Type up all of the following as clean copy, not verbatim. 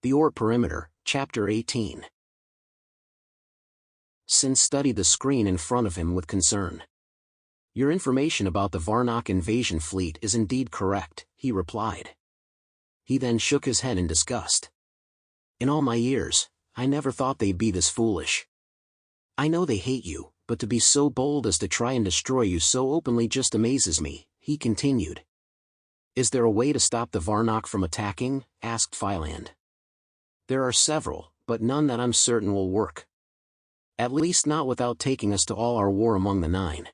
The Oort Perimeter, Chapter 18. Sin studied the screen in front of him with concern. "Your information about the Varnock invasion fleet is indeed correct," he replied. He then shook his head in disgust. "In all my years, I never thought they'd be this foolish. I know they hate you, but to be so bold as to try and destroy you so openly just amazes me," he continued. "Is there a way to stop the Varnock from attacking?" asked Philand. "There are several, but none that I'm certain will work. At least not without taking us to all our war among the Nine.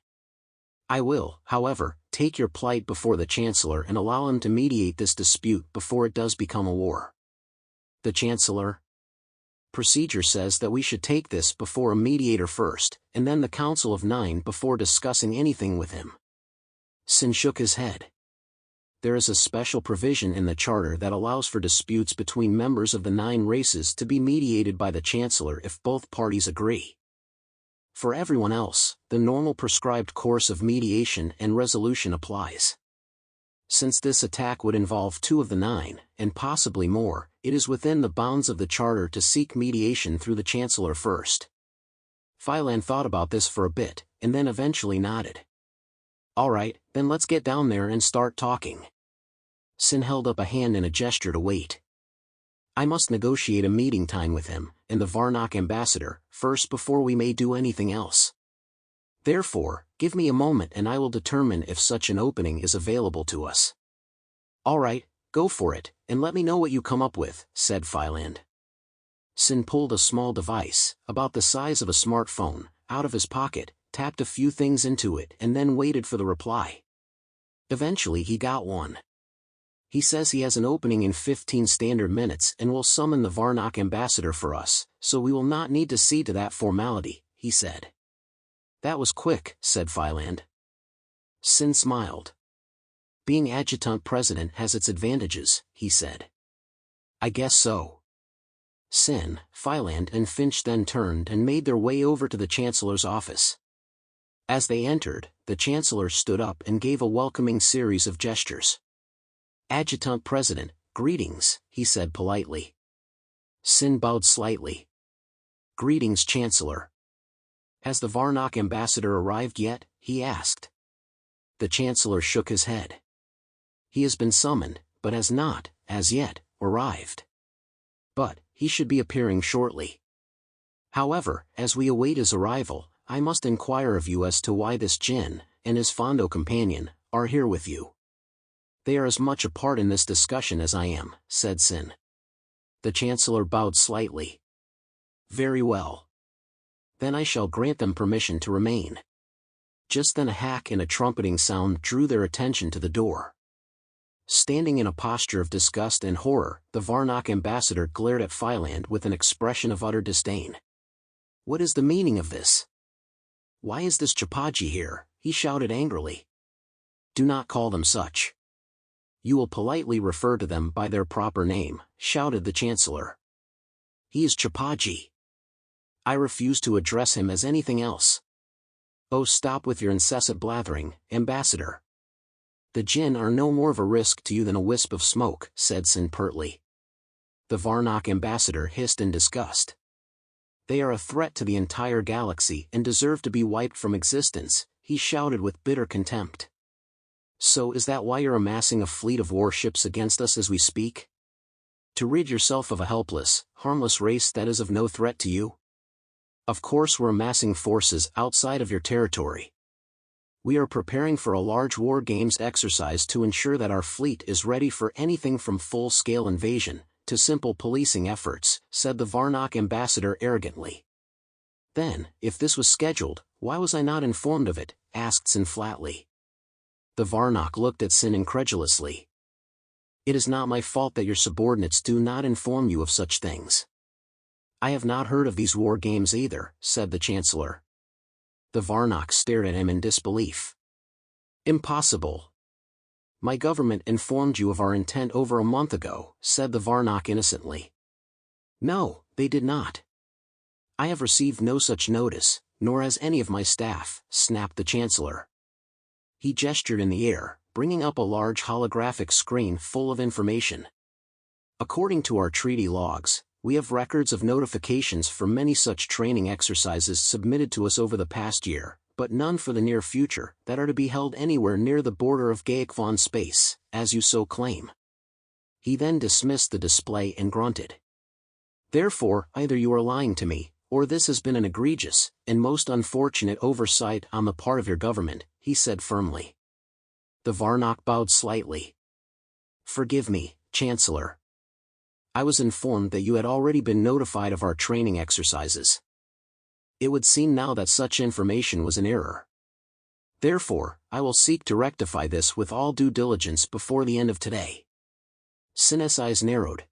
I will, however, take your plight before the Chancellor and allow him to mediate this dispute before it does become a war." "The Chancellor? Procedure says that we should take this before a mediator first, and then the Council of Nine before discussing anything with him." Sin shook his head. "There is a special provision in the Charter that allows for disputes between members of the 9 races to be mediated by the Chancellor if both parties agree. For everyone else, the normal prescribed course of mediation and resolution applies. Since this attack would involve 2 of the 9, and possibly more, it is within the bounds of the Charter to seek mediation through the Chancellor first." Philand thought about this for a bit, and then eventually nodded. "All right, then let's get down there and start talking." Sin held up a hand in a gesture to wait. "I must negotiate a meeting time with him, and the Varnock ambassador, first before we may do anything else. Therefore, give me a moment and I will determine if such an opening is available to us." "All right, go for it, and let me know what you come up with," said Philand. Sin pulled a small device, about the size of a smartphone, out of his pocket, tapped a few things into it and then waited for the reply. Eventually he got one. "He says he has an opening in 15 standard minutes and will summon the Varnock ambassador for us, so we will not need to see to that formality," he said. "That was quick," said Philand. Sin smiled. "Being adjutant president has its advantages," he said. "I guess so." Sin, Philand and Finch then turned and made their way over to the Chancellor's office. As they entered, the Chancellor stood up and gave a welcoming series of gestures. "Adjutant President, greetings," he said politely. Sin bowed slightly. "Greetings, Chancellor. Has the Varnock ambassador arrived yet?" he asked. The Chancellor shook his head. "He has been summoned, but has not, as yet, arrived. But he should be appearing shortly. However, as we await his arrival, I must inquire of you as to why this Jinn, and his Fondo companion, are here with you." "They are as much a part in this discussion as I am," said Sin. The Chancellor bowed slightly. "Very well. Then I shall grant them permission to remain." Just then a hack and a trumpeting sound drew their attention to the door. Standing in a posture of disgust and horror, the Varnock ambassador glared at Philand with an expression of utter disdain. "What is the meaning of this? Why is this Chapaji here?" he shouted angrily. "Do not call them such. You will politely refer to them by their proper name," shouted the Chancellor. "He is Chapaji. I refuse to address him as anything else." "Oh, stop with your incessant blathering, Ambassador. The Jinn are no more of a risk to you than a wisp of smoke," said Sin pertly. The Varnock ambassador hissed in disgust. "They are a threat to the entire galaxy and deserve to be wiped from existence," he shouted with bitter contempt. "So is that why you're amassing a fleet of warships against us as we speak? To rid yourself of a helpless, harmless race that is of no threat to you? Of course we're amassing forces outside of your territory. We are preparing for a large war games exercise to ensure that our fleet is ready for anything from full-scale invasion to simple policing efforts," said the Varnock ambassador arrogantly. "Then, if this was scheduled, why was I not informed of it?" asked Sin flatly. The Varnock looked at Sin incredulously. "It is not my fault that your subordinates do not inform you of such things." "I have not heard of these war games either," said the Chancellor. The Varnock stared at him in disbelief. "Impossible. My government informed you of our intent over a month ago," said the Varnock innocently. "No, they did not. I have received no such notice, nor has any of my staff," snapped the Chancellor. He gestured in the air, bringing up a large holographic screen full of information. According to our treaty logs, we have records of notifications for many such training exercises submitted to us over the past year, but none for the near future that are to be held anywhere near the border of Gaekvan space, as you so claim. He then dismissed the display and grunted. Therefore, either you are lying to me, or this has been an egregious and most unfortunate oversight on the part of your government, he said firmly. The Varnock bowed slightly. Forgive me, Chancellor. I was informed that you had already been notified of our training exercises. It would seem now that such information was in error. Therefore, I will seek to rectify this with all due diligence before the end of today. Sin's eyes narrowed.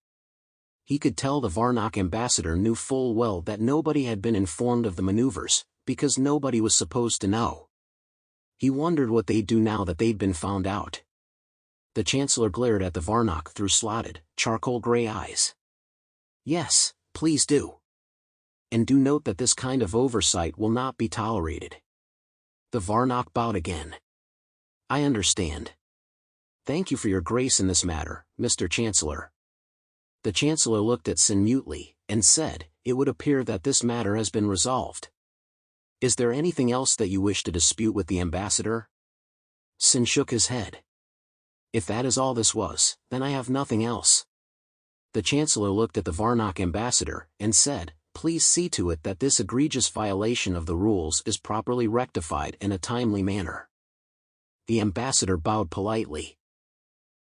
He could tell the Varnock ambassador knew full well that nobody had been informed of the maneuvers, because nobody was supposed to know. He wondered what they'd do now that they'd been found out. The Chancellor glared at the Varnock through slotted, charcoal-gray eyes. Yes, please do. And do note that this kind of oversight will not be tolerated. The Varnock bowed again. I understand. Thank you for your grace in this matter, Mr. Chancellor. The Chancellor looked at Sin mutely, and said, It would appear that this matter has been resolved. Is there anything else that you wish to dispute with the ambassador? Sin shook his head. If that is all this was, then I have nothing else. The Chancellor looked at the Varnock ambassador, and said, Please see to it that this egregious violation of the rules is properly rectified in a timely manner. The ambassador bowed politely.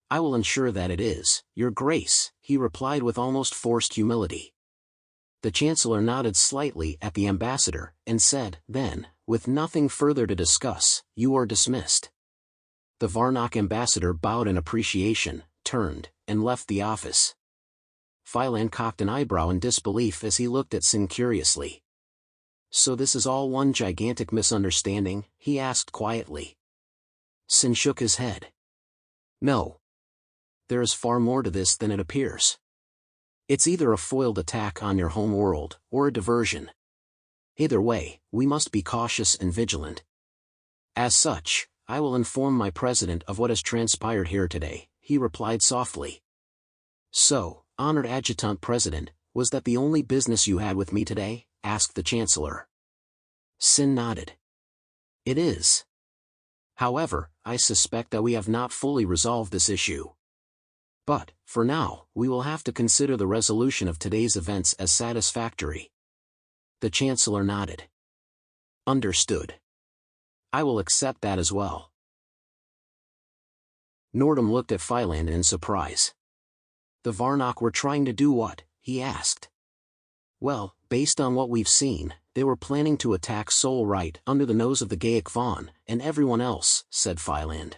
I will ensure that it is, Your Grace, he replied with almost forced humility. The Chancellor nodded slightly at the ambassador, and said, Then, with nothing further to discuss, you are dismissed. The Varnock ambassador bowed in appreciation, turned, and left the office. Phylan cocked an eyebrow in disbelief as he looked at Sin curiously. So this is all one gigantic misunderstanding? He asked quietly. Sin shook his head. No. There is far more to this than it appears. It's either a foiled attack on your home world, or a diversion. Either way, we must be cautious and vigilant. As such, I will inform my president of what has transpired here today, he replied softly. So, honored Adjutant President, was that the only business you had with me today? Asked the Chancellor. Sin nodded. It is. However, I suspect that we have not fully resolved this issue. But, for now, we will have to consider the resolution of today's events as satisfactory. The Chancellor nodded. Understood. I will accept that as well. Nordum looked at Phylan in surprise. The Varnock were trying to do what? He asked. Well, based on what we've seen, they were planning to attack Sol right under the nose of the Gaekvan, and everyone else, said Phylan.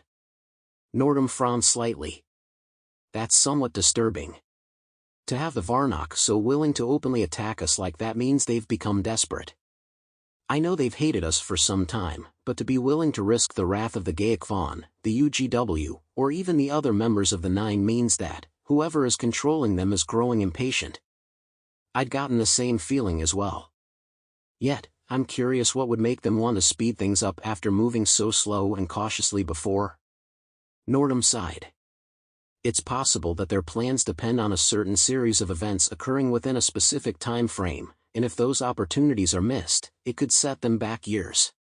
Nordum frowned slightly. That's somewhat disturbing. To have the Varnock so willing to openly attack us like that means they've become desperate. I know they've hated us for some time, but to be willing to risk the wrath of the Gaekvan, the UGW, or even the other members of the Nine means that, whoever is controlling them is growing impatient. I'd gotten the same feeling as well. Yet, I'm curious what would make them want to speed things up after moving so slow and cautiously before. Nordum sighed. It's possible that their plans depend on a certain series of events occurring within a specific time frame, and if those opportunities are missed, it could set them back years.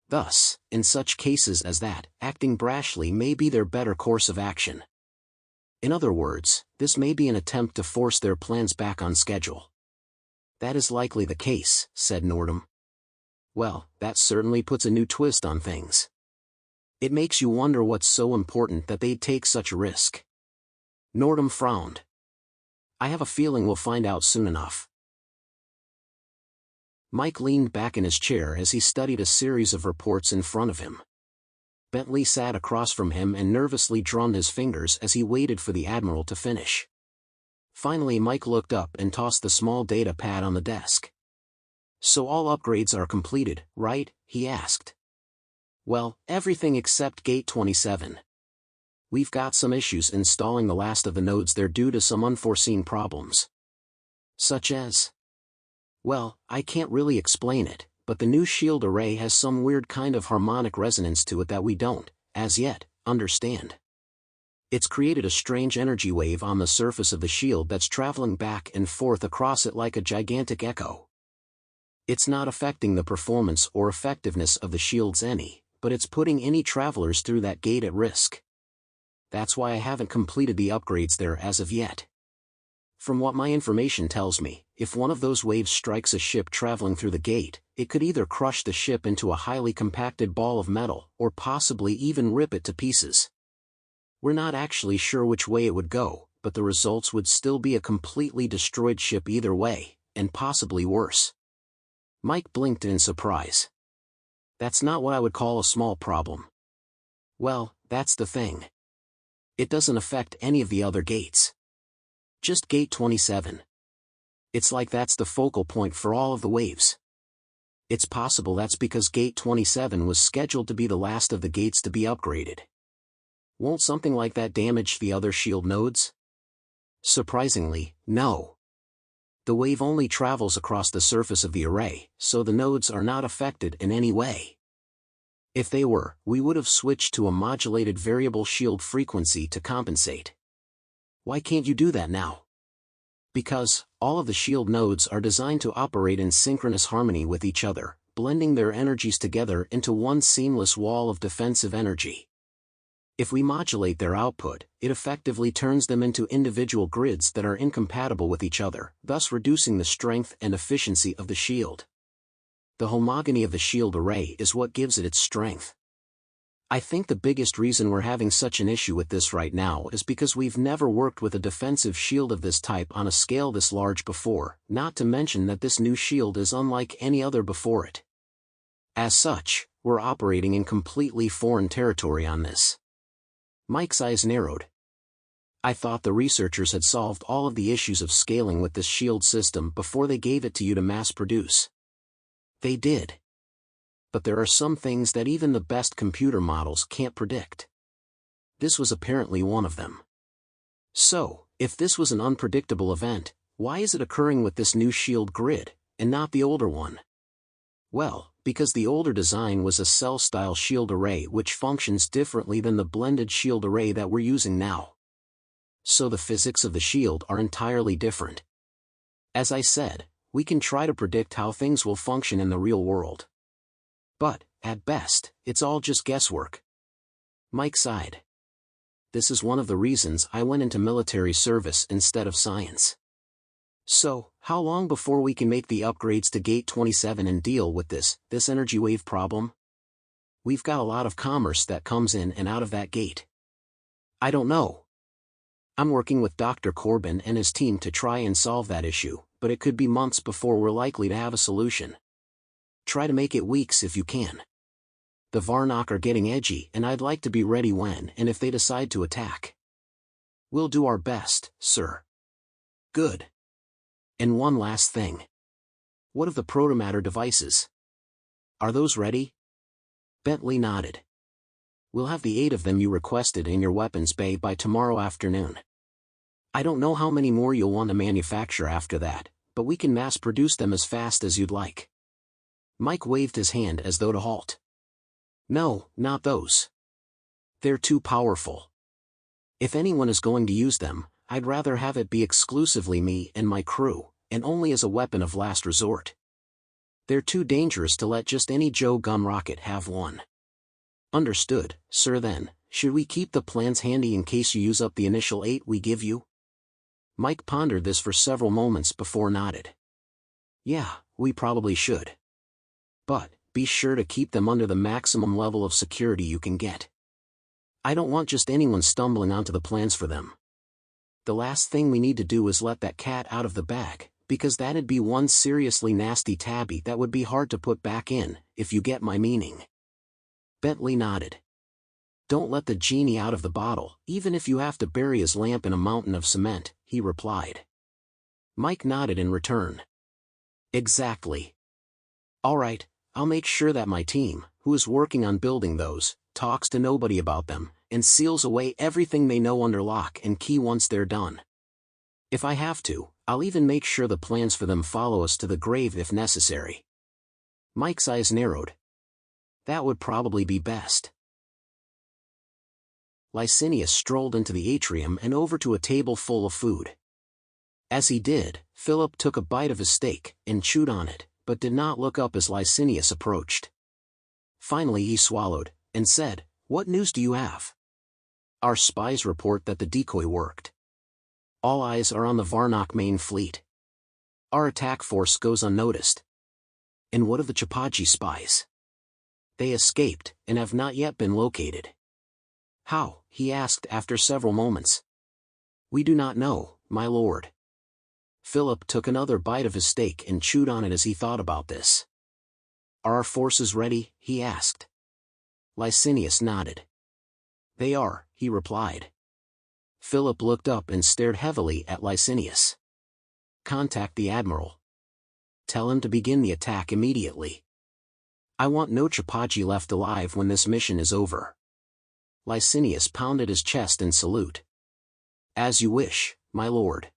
Thus, in such cases as that, acting brashly may be their better course of action. In other words, this may be an attempt to force their plans back on schedule. That is likely the case, said Nordum. Well, that certainly puts a new twist on things. It makes you wonder what's so important that they'd take such a risk. Nordum frowned. I have a feeling we'll find out soon enough. Mike leaned back in his chair as he studied a series of reports in front of him. Bentley sat across from him and nervously drummed his fingers as he waited for the Admiral to finish. Finally Mike looked up and tossed the small data pad on the desk. So all upgrades are completed, right? He asked. Well, everything except Gate 27. We've got some issues installing the last of the nodes there due to some unforeseen problems. Such as? Well, I can't really explain it, but the new shield array has some weird kind of harmonic resonance to it that we don't, as yet, understand. It's created a strange energy wave on the surface of the shield that's traveling back and forth across it like a gigantic echo. It's not affecting the performance or effectiveness of the shields any, but it's putting any travelers through that gate at risk. That's why I haven't completed the upgrades there as of yet. From what my information tells me, if one of those waves strikes a ship traveling through the gate, it could either crush the ship into a highly compacted ball of metal or possibly even rip it to pieces. We're not actually sure which way it would go, but the results would still be a completely destroyed ship either way, and possibly worse. Mike blinked in surprise. That's not what I would call a small problem. Well, that's the thing. It doesn't affect any of the other gates. Just Gate 27. It's like that's the focal point for all of the waves. It's possible that's because Gate 27 was scheduled to be the last of the gates to be upgraded. Won't something like that damage the other shield nodes? Surprisingly, no. The wave only travels across the surface of the array, so the nodes are not affected in any way. If they were, we would have switched to a modulated variable shield frequency to compensate. Why can't you do that now? Because, all of the shield nodes are designed to operate in synchronous harmony with each other, blending their energies together into one seamless wall of defensive energy. If we modulate their output, it effectively turns them into individual grids that are incompatible with each other, thus reducing the strength and efficiency of the shield. The homogeny of the shield array is what gives it its strength. I think the biggest reason we're having such an issue with this right now is because we've never worked with a defensive shield of this type on a scale this large before, not to mention that this new shield is unlike any other before it. As such, we're operating in completely foreign territory on this. Mike's eyes narrowed. I thought the researchers had solved all of the issues of scaling with this shield system before they gave it to you to mass produce. They did. But there are some things that even the best computer models can't predict. This was apparently one of them. So, if this was an unpredictable event, why is it occurring with this new shield grid, and not the older one? Well, because the older design was a cell-style shield array which functions differently than the blended shield array that we're using now. So the physics of the shield are entirely different. As I said, we can try to predict how things will function in the real world. But, at best, it's all just guesswork. Mike sighed. This is one of the reasons I went into military service instead of science. So, how long before we can make the upgrades to Gate 27 and deal with this energy wave problem? We've got a lot of commerce that comes in and out of that gate. I don't know. I'm working with Dr. Corbin and his team to try and solve that issue, but it could be months before we're likely to have a solution. Try to make it weeks if you can. The Varnock are getting edgy and I'd like to be ready when and if they decide to attack. We'll do our best, sir. Good. And one last thing. What of the protomatter devices? Are those ready? Bentley nodded. We'll have the 8 of them you requested in your weapons bay by tomorrow afternoon. I don't know how many more you'll want to manufacture after that, but we can mass produce them as fast as you'd like. Mike waved his hand as though to halt. No, not those. They're too powerful. If anyone is going to use them, I'd rather have it be exclusively me and my crew, and only as a weapon of last resort. They're too dangerous to let just any Joe gun rocket have one. Understood, sir. Then, should we keep the plans handy in case you use up the initial 8 we give you? Mike pondered this for several moments before nodded. Yeah, we probably should. But, be sure to keep them under the maximum level of security you can get. I don't want just anyone stumbling onto the plans for them. The last thing we need to do is let that cat out of the bag, because that'd be one seriously nasty tabby that would be hard to put back in, if you get my meaning. Bentley nodded. Don't let the genie out of the bottle, even if you have to bury his lamp in a mountain of cement, he replied. Mike nodded in return. Exactly. All right, I'll make sure that my team, who is working on building those, talks to nobody about them, and seals away everything they know under lock and key once they're done. If I have to, I'll even make sure the plans for them follow us to the grave if necessary. Mike's eyes narrowed. That would probably be best. Licinius strolled into the atrium and over to a table full of food. As he did, Philip took a bite of his steak and chewed on it, but did not look up as Licinius approached. Finally he swallowed, and said, "What news do you have?" "Our spies report that the decoy worked. All eyes are on the Varnock main fleet. Our attack force goes unnoticed." "And what of the Chapagi spies?" "They escaped, and have not yet been located." "How?" he asked after several moments. "We do not know, my lord." Philip took another bite of his steak and chewed on it as he thought about this. "Are our forces ready?" he asked. Licinius nodded. "They are," he replied. Philip looked up and stared heavily at Licinius. "Contact the admiral. Tell him to begin the attack immediately. I want no Chapagi left alive when this mission is over." Licinius pounded his chest in salute. "As you wish, my lord."